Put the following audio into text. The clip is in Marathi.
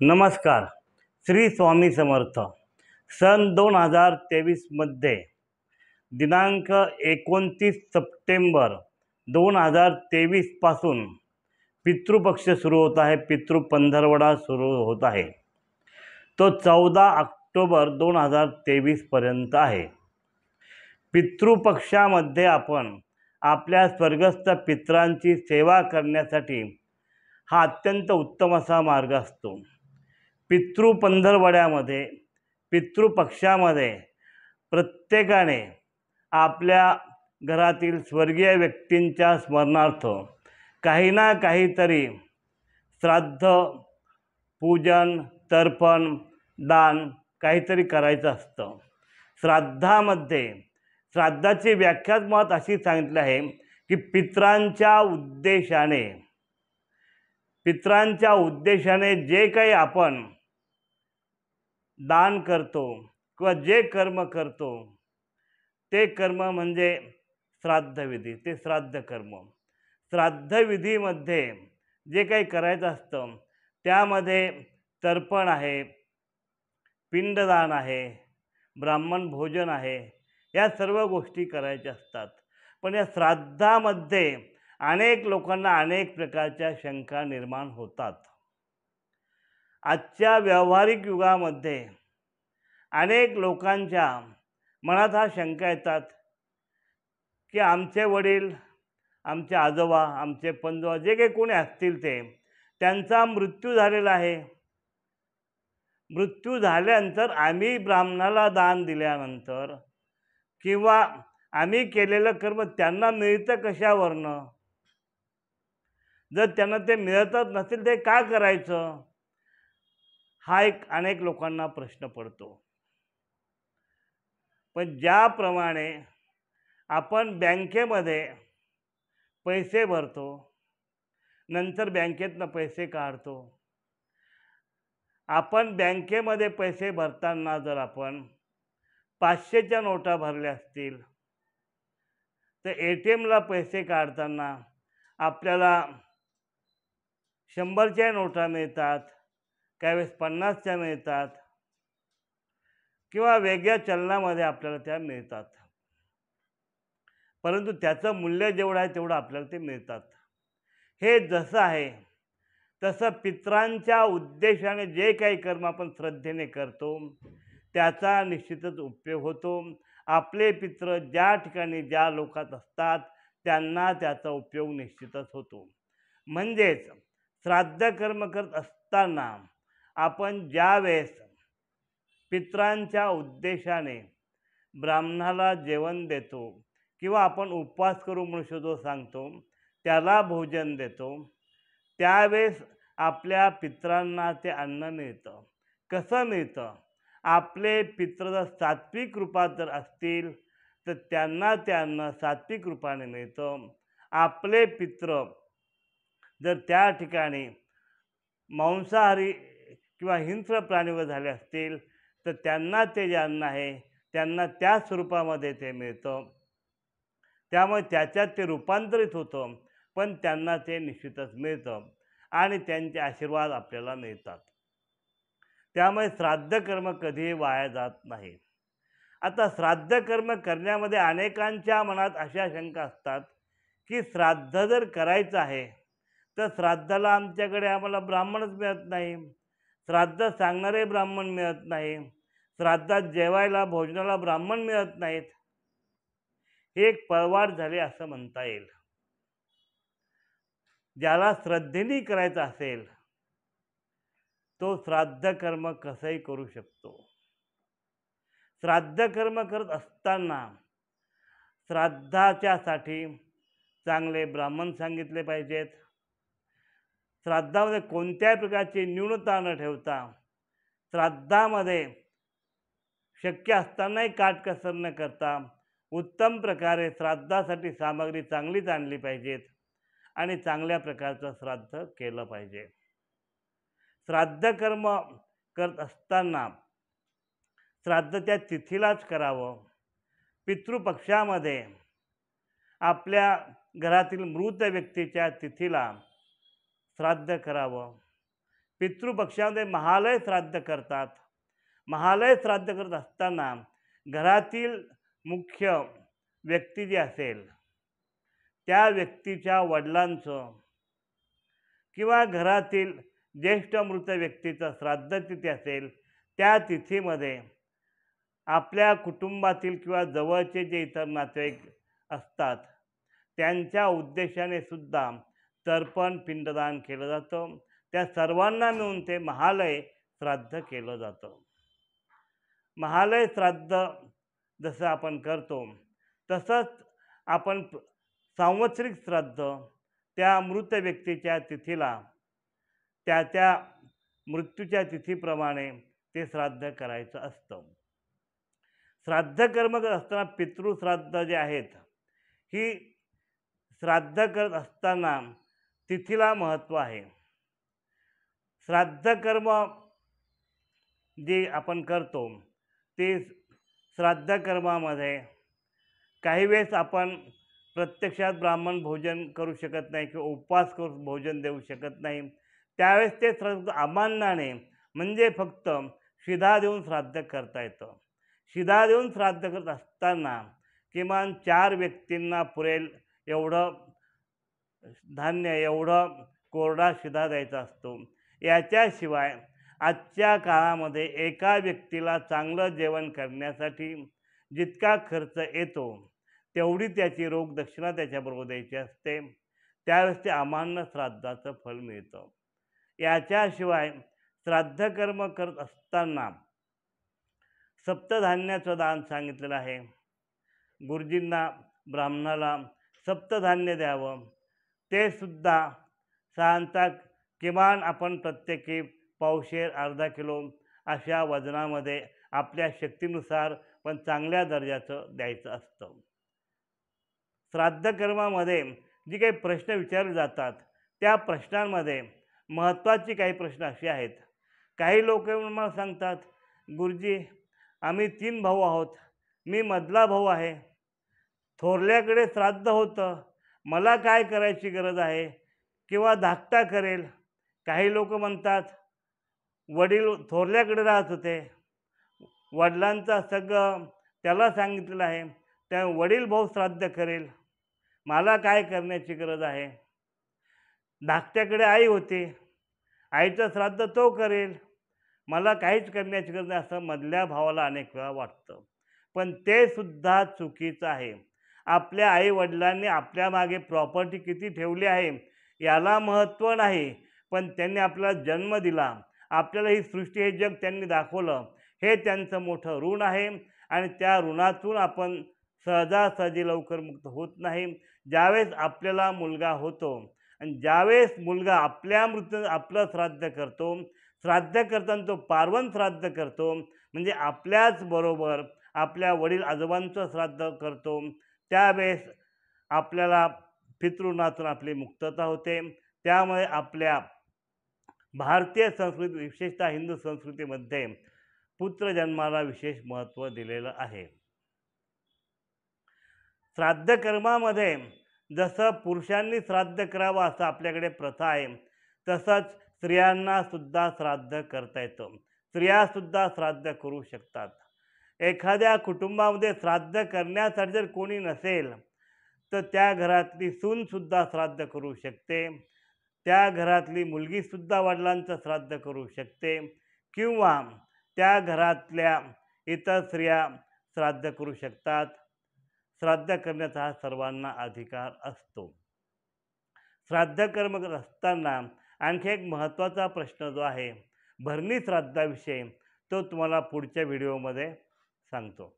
नमस्कार. श्री स्वामी समर्थ. सन 2023मध्ये दिनांक 29 सप्टेंबर 2023 पासून पितृपक्ष सुरू होत आहे. पितृपंधरवडा सुरू होत आहे. तो 14 ऑक्टोबर 2023 पर्यंत आहे. पितृपक्षामध्ये आपण आपल्या स्वर्गस्थ पितरांची सेवा करण्यासाठी हा अत्यंत उत्तम असा मार्ग असतो. पितृपंधरवड्यामध्ये, पितृपक्षामध्ये प्रत्येकाने आपल्या घरातील स्वर्गीय व्यक्तींच्या स्मरणार्थ काही ना काहीतरी श्राद्ध, पूजन, तर्पण, दान काहीतरी करायचं असतं. श्राद्धाची व्याख्याच मुळात अशी सांगितली आहे की पितरांच्या उद्देशाने जे काही आपण दान करतो किंवा जे कर्म करतो ते कर्म म्हणजे श्राद्धविधी. ते श्राद्ध कर्म. श्राद्धविधीमध्ये जे काही करायचं असतं त्यामध्ये तर्पण आहे, पिंडदान आहे, ब्राह्मण भोजन आहे, या सर्व गोष्टी करायच्या असतात. पण या श्राद्धामध्ये अनेक लोकांना अनेक प्रकारच्या शंका निर्माण होतात. आजच्या व्यावहारिक युगामध्ये अनेक लोकांच्या मनात हा शंका येतात की आमचे वडील, आमचे आजोबा, आमचे पणजोबा जे काही कोणी असतील ते त्यांचा मृत्यू झालेला आहे. मृत्यू झाल्यानंतर आम्ही ब्राह्मणाला दान दिल्यानंतर किंवा आम्ही केलेलं कर्म त्यांना मिळतं कशावरनं? जर त्यांना ते मिळतच नसेल ते का करायचं? हा एक अनेक लोकांना प्रश्न पडतो. पण ज्याप्रमाणे आपण बँकेमध्ये पैसे भरतो, नंतर बँकेतनं पैसे काढतो, आपण बँकेमध्ये पैसे भरताना जर आपण 500च्या नोटा भरल्या असतील तर ATMला पैसे काढताना आपल्याला 100च्या नोटा मिळतात, काही वेळेस 50च्या मिळतात किंवा वेगळ्या चलनामध्ये आपल्याला त्या मिळतात. परंतु त्याचं मूल्य जेवढं आहे तेवढं आपल्याला ते मिळतात. हे जसं आहे तसं पितरांच्या उद्देशाने जे काही कर्म आपण श्रद्धेने करतो त्याचा निश्चितच उपयोग होतो. आपले पित्र ज्या ठिकाणी ज्या लोकात असतात त्यांना त्याचा उपयोग निश्चितच होतो. म्हणजेच श्राद्ध कर्म करत असताना आपण ज्यावेळेस पितरांच्या उद्देशाने ब्राह्मणाला जेवण देतो किंवा आपण उपवास करू म्हणून जो सांगतो त्याला भोजन देतो, त्यावेळेस आपल्या पितरांना ते अन्न मिळतं. कसं मिळतं? आपले पित्र जर सात्विक रूपात जर असतील तर त्यांना ते अन्न सात्विक रूपाने मिळतं. आपले पित्र जर त्या ठिकाणी मांसाहारी किंवा हिंस्र प्राणीवर झाले असतील तर त्यांना ते जे अन्न आहे त्यांना त्या स्वरूपामध्ये ते मिळतं. त्यामुळे त्याच्यात ते रूपांतरित होतं, पण त्यांना ते निश्चितच मिळतं आणि त्यांचे आशीर्वाद आपल्याला मिळतात. त्यामुळे श्राद्ध कर्म कधीही वाया जात नाही. आता श्राद्ध कर्म करण्यामध्ये अनेकांच्या मनात अशा शंका असतात की श्राद्ध जर करायचं आहे तर श्राद्धाला आम्हाला ब्राह्मणच मिळत नाही, श्राद्ध सांगणारे ब्राह्मण मिळत नाही, श्राद्धात जेवायला भोजनाला ब्राह्मण मिळत नाहीत. ही एक पळवाट झाली असं म्हणता येईल. ज्याला श्रद्धेने करायचं असेल तो श्राद्ध कर्म कसंही करू शकतो. श्राद्ध कर्म करत असताना श्राद्धाच्यासाठी चांगले ब्राह्मण सांगितले पाहिजेत. श्राद्धामध्ये कोणत्याही प्रकारची न्यूनता न ठेवता श्राद्धामध्ये शक्य असतानाही काटकसर न करता उत्तम प्रकारे श्राद्धासाठी सामग्री चांगलीच आणली पाहिजेत आणि चांगल्या प्रकारचं श्राद्ध केलं पाहिजे. श्राद्ध कर्म करत असताना श्राद्ध त्या तिथीलाच करावं. पितृपक्षामध्ये आपल्या घरातील मृत व्यक्तीच्या तिथीला श्राद्ध करावं. पितृपक्षामध्ये महालय श्राद्ध करतात. महालय श्राद्ध करत असताना घरातील मुख्य व्यक्ती जी असेल त्या व्यक्तीच्या वडिलांचं किंवा घरातील ज्येष्ठ मृत व्यक्तीचं श्राद्ध तिथी असेल त्या तिथीमध्ये आपल्या कुटुंबातील किंवा जवळचे जे इतर नातेवाईक असतात त्यांच्या उद्देशाने सुद्धा तर्पण पिंडदान केलं जातं. त्या सर्वांना मिळून ते महालय श्राद्ध केलं जातं. महालय श्राद्ध जसं आपण करतो तसंच आपण सांवत्सरिक श्राद्ध त्या मृत व्यक्तीच्या तिथीला त्या मृत्यूच्या तिथीप्रमाणे ते श्राद्ध करायचं असतं. श्राद्ध कर्म करत असताना पितृश्राद्ध जे आहेत ही श्राद्ध करत असताना तिथीला महत्त्व आहे. श्राद्ध कर्म जे आपण करतो ते श्राद्ध कर्मामध्ये काही वेळेस आपण प्रत्यक्षात ब्राह्मण भोजन करू शकत नाही किंवा उपवास करून भोजन देऊ शकत नाही. त्यावेळेस ते श्राद्ध अमान्याने म्हणजे फक्त शिधा देऊन श्राद्ध करता येतं. शिधा देऊन श्राद्ध करत असताना किमान 4 व्यक्तींना पुरेल एवढं धान्य एवढं कोरडा शिधा द्यायचा असतो. याच्याशिवाय आजच्या काळामध्ये एका व्यक्तीला चांगलं जेवण करण्यासाठी जितका खर्च येतो तेवढी त्याची रोख दक्षिणा त्याच्याबरोबर द्यायची असते. त्यावेळेस ते अमान्य श्राद्धाचं फल मिळतं. याच्याशिवाय श्राद्ध कर्म करत असताना सप्तधान्याचं दान सांगितलेलं आहे. गुरुजींना ब्राह्मणाला सप्तधान्य द्यावं. ते सुद्धा साधारणतः किमान आपण प्रत्येकी पावशेर अर्धा किलो अशा वजनामध्ये आपल्या शक्तीनुसार पण चांगल्या दर्जाचं द्यायचं असतं. श्राद्ध कर्मामध्ये जी काही प्रश्न विचारले जातात त्या प्रश्नांमध्ये महत्त्वाची काही प्रश्न असे आहेत. काही लोक मला सांगतात, गुरुजी आम्ही 3 भाऊ आहोत, मी मधला भाऊ आहे, थोरल्याकडे श्राद्ध होतं, मला काय करायची गरज आहे किंवा धाकटा करेल. काही लोक म्हणतात वडील थोरल्याकडे राहत होते, वडिलांचा सगळं त्याला सांगितलेलं आहे, त्या वडील भाऊ श्राद्ध करेल, मला काय करण्याची गरज आहे. धाकट्याकडे आई होती, आईचं श्राद्ध तो करेल, मला काहीच करण्याची गरज नाही असं मधल्या भावाला अनेक वेळा वाटतं. पण ते सुद्धा चुकीचं आहे. आपल्या आईवडिलांनी आपल्या मागे प्रॉपर्टी किती ठेवली आहे याला महत्त्व नाही, पण त्यांनी आपल्याला जन्म दिला, आपल्याला ही सृष्टी हे जग त्यांनी दाखवलं, हे त्यांचं मोठं ऋण आहे. आणि त्या ऋणातून आपण सहजासहजी लवकर मुक्त होत नाही. ज्यावेळेस आपल्याला मुलगा होतो आणि ज्यावेळेस मुलगा आपलं श्राद्ध करतो, श्राद्ध करताना तो पार्वन श्राद्ध करतो म्हणजे आपल्याच बरोबर आपल्या वडील आजोबांचं श्राद्ध करतो, त्यावेळेस आपल्याला पितृऋणातून आपली मुक्तता होते. त्यामुळे आपल्या भारतीय संस्कृती विशेषतः हिंदू संस्कृतीमध्ये पुत्रजन्माला विशेष महत्त्व दिलेलं आहे. श्राद्ध कर्मामध्ये जसं पुरुषांनी श्राद्ध करावं असं आपल्याकडे प्रथा आहे, तसंच स्त्रियांना सुद्धा श्राद्ध करता येतं. स्त्रियासुद्धा श्राद्ध करू शकतात. एखाद्या कुटुंबामध्ये श्राद्ध करण्यासाठी जर कोणी नसेल तर त्या घरातली सूनसुद्धा श्राद्ध करू शकते, त्या घरातली मुलगीसुद्धा वडिलांचं श्राद्ध करू शकते किंवा त्या घरातल्या इतर स्त्रिया श्राद्ध करू शकतात. श्राद्ध करण्याचा हा सर्वांना अधिकार असतो. श्राद्ध कर्म करत असताना आणखी एक महत्त्वाचा प्रश्न जो आहे भरणी श्राद्धाविषयी तो तुम्हाला पुढच्या व्हिडिओमध्ये सांगतो.